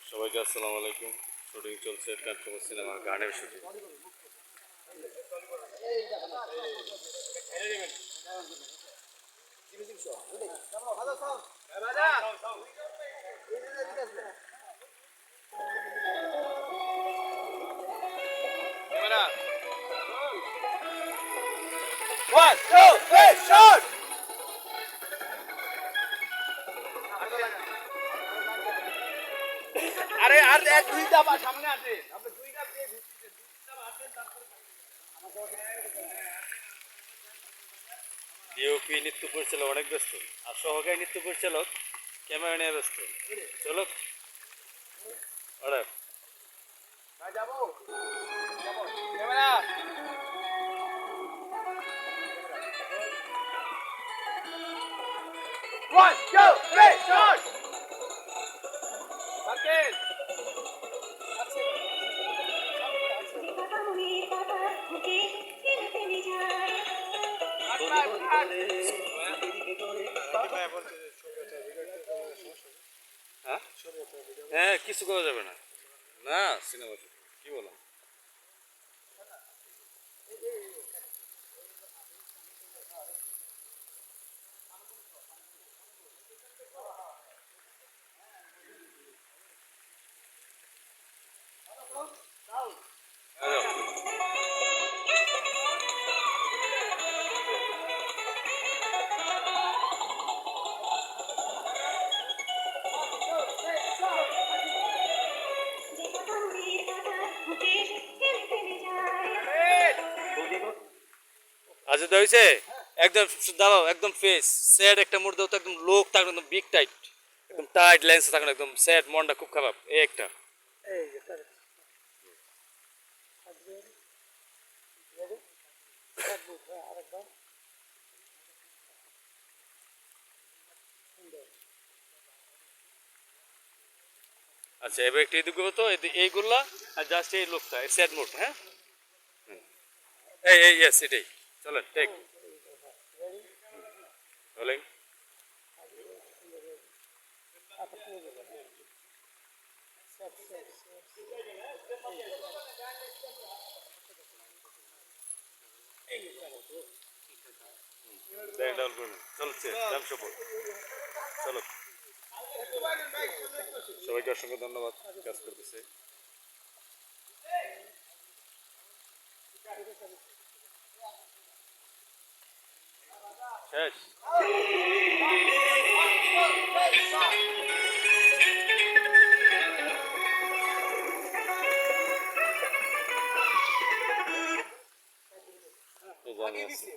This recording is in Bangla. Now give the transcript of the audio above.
সবাইকে আসসালামু আলাইকুম। শুটিং চলছে ট্রান্সফার সিনেমার গানের shooting. One, two, three, shoot! আরে আর এক দুইটা বা সামনে আছে আপনি দুইটা দিয়ে ঘুরতেছেন দুইটা আসেন তারপর ডিওপি নৃত্য পরিচালক অনেক ব্যস্ত, আর সহকারী নৃত্য পরিচালক ক্যামেরা নিয়ে ব্যস্ত। চলো অর্ডার। ভাই যাবো যাবো camera One, two, three, shoot! Martin! হ্যাঁ হ্যাঁ, কিছু করা যাবে না। না সিনেমা কি বলো? আচ্ছা, তো হয়েছে একদম দাঁড়াও, একদম ফেস স্যাড একটা মুড দাও তো, একদম লোক থাকবে, একদম বিগ টাইট, একদম টাইট লেন্স থাকবে, একদম স্যাড, মনটা খুব খারাপ, এই একটা। আচ্ছা, এবার একটু এদিকে তো এইগুলা, আর জাস্ট এই লোকটা স্যাড মুড। হ্যাঁ, এই এই ইয়েস, এটাই। চলেন টেক রোলিং। চলছে চলো, সবাইকে অসংখ্য ধন্যবাদ, কাজ করতেছে। শেষ। জানি আছে।